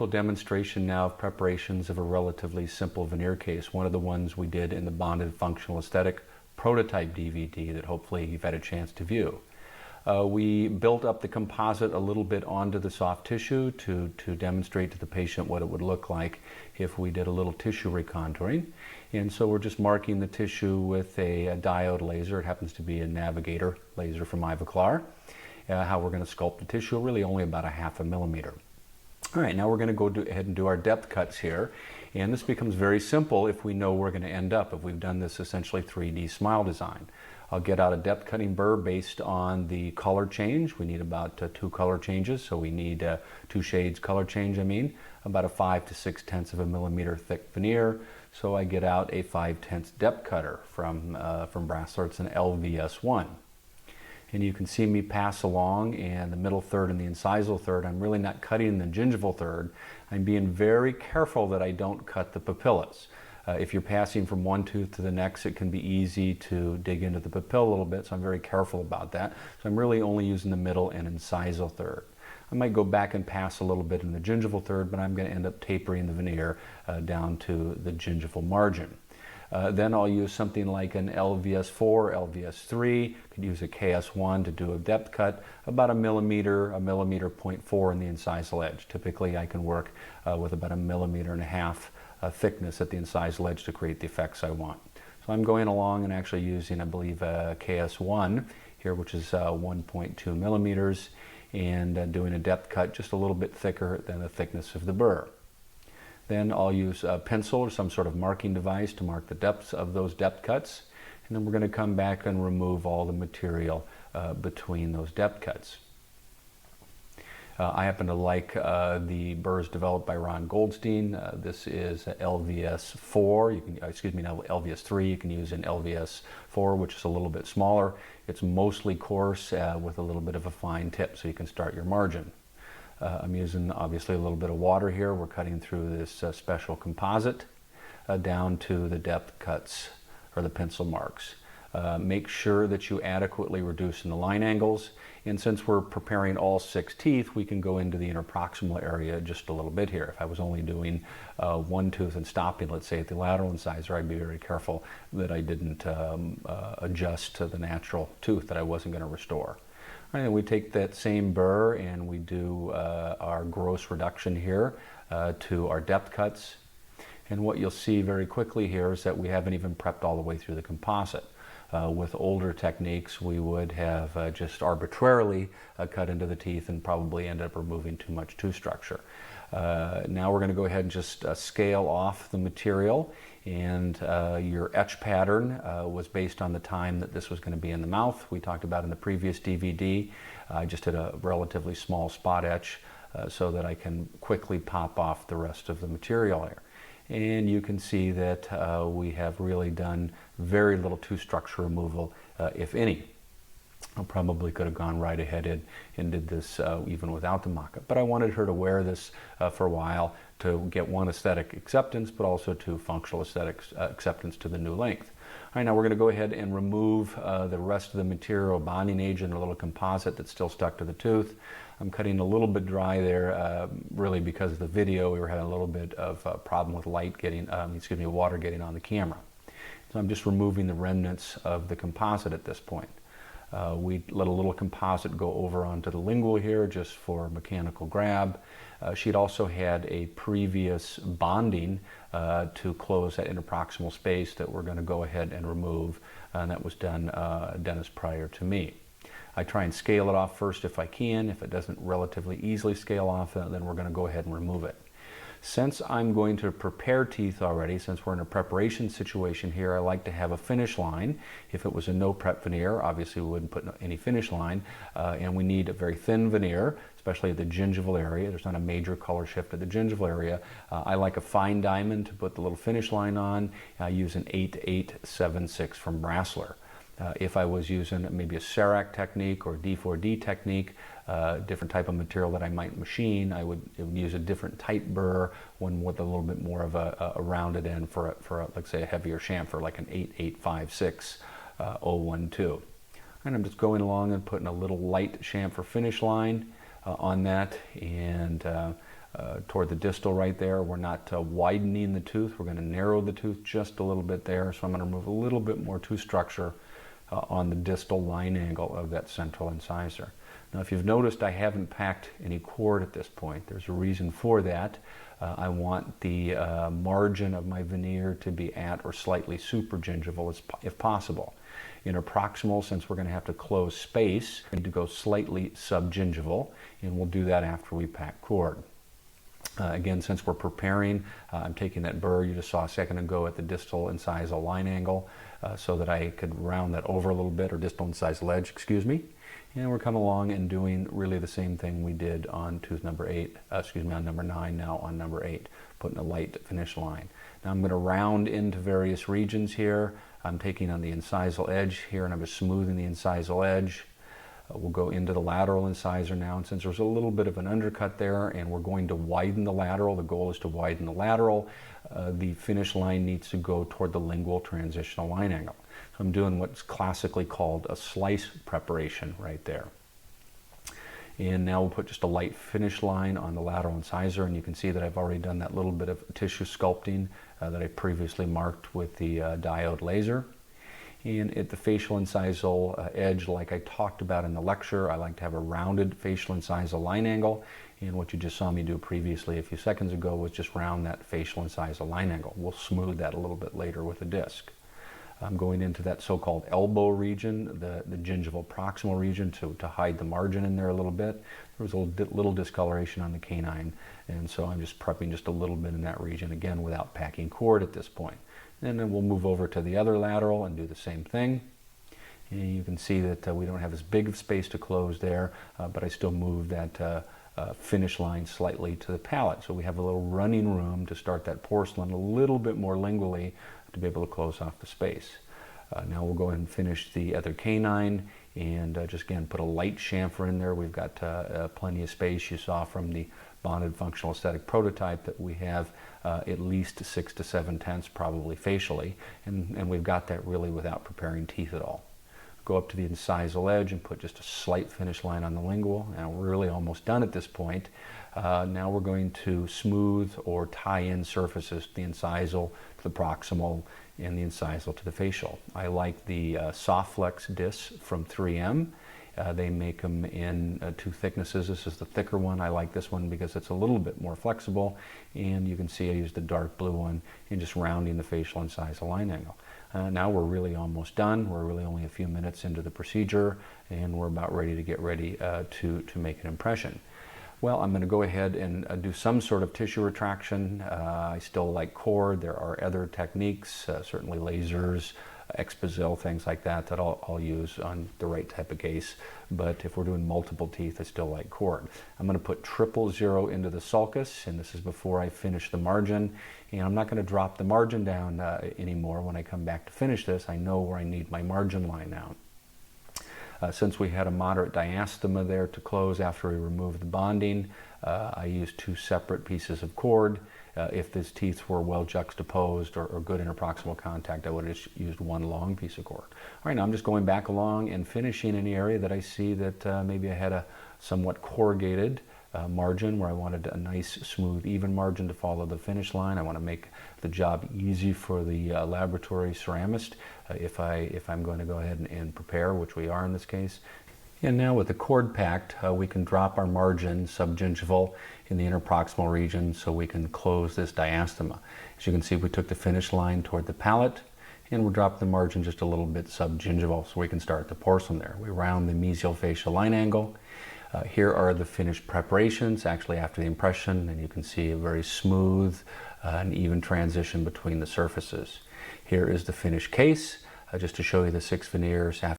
practical demonstration now of preparations of a relatively simple veneer case, one of the ones we did in the bonded functional aesthetic prototype DVD that hopefully you've had a chance to view. We built up the composite a little bit onto the soft tissue to demonstrate to the patient what it would look like if we did a little tissue recontouring. And so we're just marking the tissue with a diode laser. It happens to be a Navigator laser from Ivoclar. How we're going to sculpt the tissue, really only about a 1/2 millimeter. All right, now we're going to go ahead and do our depth cuts here. And this becomes very simple if we know where we're going to end up, if we've done this essentially 3D smile design. I'll get out a depth cutting burr based on the color change. We need about 2 color changes, so we need 2 shades color change, about a 5 to 6/10 of a millimeter thick veneer. So I get out a 5/10 depth cutter from Brasseler. It's an LVS1. And you can see me pass along, and the middle third and the incisal third, I'm really not cutting the gingival third. I'm being very careful that I don't cut the papillas. If you're passing from one tooth to the next, it can be easy to dig into the papilla a little bit, so I'm very careful about that. So I'm really only using the middle and incisal third. I might go back and pass a little bit in the gingival third, but I'm going to end up tapering the veneer down to the gingival margin. Then I'll use something like an LVS4, LVS3, could use a KS1 to do a depth cut, about a millimeter 0.4 in the incisal edge. Typically I can work with about 1.5 millimeters thickness at the incisal edge to create the effects I want. So I'm going along and actually using, I believe, a KS1 here, which is 1.2 millimeters, and doing a depth cut just a little bit thicker than the thickness of the burr. Then I'll use a pencil or some sort of marking device to mark the depths of those depth cuts. And then we're going to come back and remove all the material between those depth cuts. I happen to like the burrs developed by Ron Goldstein. This is LVS4, LVS3. You can use an LVS4, which is a little bit smaller. It's mostly coarse with a little bit of a fine tip, so you can start your margin. I'm using obviously a little bit of water here. We're cutting through this special composite down to the depth cuts or the pencil marks. Make sure that you adequately reduce in the line angles. And since we're preparing all 6 teeth, we can go into the interproximal area just a little bit here. If I was only doing one tooth and stopping, let's say at the lateral incisor, I'd be very careful that I didn't adjust to the natural tooth that I wasn't going to restore. All right, and we take that same burr and we do our gross reduction here to our depth cuts. And what you'll see very quickly here is that we haven't even prepped all the way through the composite. With older techniques, we would have just arbitrarily cut into the teeth and probably end up removing too much tooth structure. Now we're going to go ahead and just scale off the material, and your etch pattern was based on the time that this was going to be in the mouth. We talked about in the previous DVD. I just did a relatively small spot etch so that I can quickly pop off the rest of the material here. And you can see that we have really done very little tooth structure removal, if any. I probably could have gone right ahead and did this even without the mock-up. But I wanted her to wear this for a while to get one aesthetic acceptance, but also to functional aesthetic acceptance to the new length. All right, now we're going to go ahead and remove the rest of the material, bonding agent, a little composite that's still stuck to the tooth. I'm cutting a little bit dry there, really because of the video. We were having a little bit of a problem with light getting, water getting on the camera. So I'm just removing the remnants of the composite at this point. We let a little composite go over onto the lingual here just for mechanical grab. She'd also had a previous bonding to close that interproximal space that we're going to go ahead and remove, and that was done a dentist prior to me. I try and scale it off first if I can. If it doesn't relatively easily scale off, then we're going to go ahead and remove it. Since I'm going to prepare teeth already, since we're in a preparation situation here, I like to have a finish line. If it was a no prep veneer, obviously we wouldn't put any finish line, and we need a very thin veneer, especially at the gingival area. There's not a major color shift at the gingival area. I like a fine diamond to put the little finish line on. I use an 8876 from Brasseler. If I was using maybe a Cerac technique or D4D technique, different type of material that I might machine, I would use a different type burr, one with a little bit more of a rounded end for let's say, a heavier chamfer, like an 8856 012. And I'm just going along and putting a little light chamfer finish line on that, and toward the distal right there. We're not widening the tooth. We're going to narrow the tooth just a little bit there. So I'm going to remove a little bit more tooth structure on the distal line angle of that central incisor. Now, if you've noticed, I haven't packed any cord at this point. There's a reason for that. I want the margin of my veneer to be at or slightly supragingival if possible. Interproximal, since we're going to have to close space, we need to go slightly subgingival, and we'll do that after we pack cord. Again, since we're preparing, I'm taking that burr you just saw a second ago at the distal incisal line angle so that I could round that over a little bit, or distal incisal edge, excuse me. And we're coming along and doing really the same thing we did on tooth number 8, on number 9, now on number 8, putting a light finish line. Now I'm going to round into various regions here. I'm taking on the incisal edge here, and I'm just smoothing the incisal edge. We'll go into the lateral incisor now, and since there's a little bit of an undercut there and we're going to widen the lateral, the goal is to widen the lateral, the finish line needs to go toward the lingual transitional line angle. So I'm doing what's classically called a slice preparation right there. And now we'll put just a light finish line on the lateral incisor, and you can see that I've already done that little bit of tissue sculpting that I previously marked with the diode laser. And at the facial incisal edge, like I talked about in the lecture, I like to have a rounded facial incisal line angle. And what you just saw me do previously a few seconds ago was just round that facial incisal line angle. We'll smooth that a little bit later with a disc. I'm going into that so-called elbow region, the gingival proximal region, to hide the margin in there a little bit. There was a little discoloration on the canine, and so I'm just prepping just a little bit in that region, again, without packing cord at this point. And then we'll move over to the other lateral and do the same thing. And you can see that we don't have as big of space to close there, but I still move that finish line slightly to the palate. So we have a little running room to start that porcelain a little bit more lingually to be able to close off the space. Now we'll go ahead and finish the other canine, and just again put a light chamfer in there. We've got plenty of space. You saw from the bonded functional aesthetic prototype that we have at least 6 to 7 tenths probably facially, and we've got that really without preparing teeth at all. Go up to the incisal edge and put just a slight finish line on the lingual. Now we're really almost done at this point. Now we're going to smooth or tie in surfaces, the incisal to the proximal and the incisal to the facial. I like the Softflex discs from 3M. They make them in 2 thicknesses. This is the thicker one. I like this one because it's a little bit more flexible, and you can see I used the dark blue one in just rounding the facial incisal line angle. Now we're really almost done. We're really only a few minutes into the procedure, and we're about ready to get ready to make an impression. Well, I'm going to go ahead and do some sort of tissue retraction. I still like cord. There are other techniques, certainly lasers, Exposil, things like that I'll use on the right type of case. But if we're doing multiple teeth, I still like cord. I'm going to put 000 into the sulcus, and this is before I finish the margin. And I'm not going to drop the margin down anymore. When I come back to finish this, I know where I need my margin line now. Since we had a moderate diastema there to close after we removed the bonding, I used 2 separate pieces of cord. If these teeth were well juxtaposed or good interproximal contact, I would have used 1 long piece of cord. All right, now I'm just going back along and finishing any area that I see that maybe I had a somewhat corrugated margin where I wanted a nice, smooth, even margin to follow the finish line. I want to make the job easy for the laboratory ceramist if I'm going to go ahead and prepare, which we are in this case. And now with the cord packed, we can drop our margin subgingival in the interproximal region so we can close this diastema. As you can see, we took the finish line toward the palate, and we'll drop the margin just a little bit subgingival so we can start the porcelain there. We round the mesiofacial line angle. Here are the finished preparations, actually after the impression, and you can see a very smooth and even transition between the surfaces. Here is the finished case, just to show you the 6 veneers after